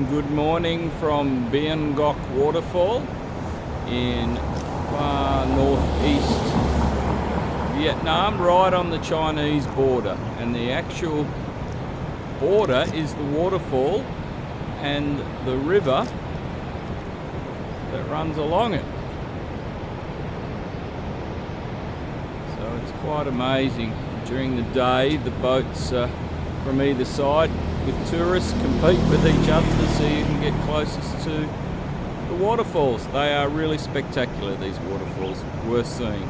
and good morning from Gioc Waterfall in far northeast Vietnam, right on the Chinese border. And the actual border is the waterfall and the river that runs along it. So it's quite amazing. During the day, the boats from either side with tourists compete with each other to see who can get closest to the waterfalls. They are really spectacular, these waterfalls, worth seeing.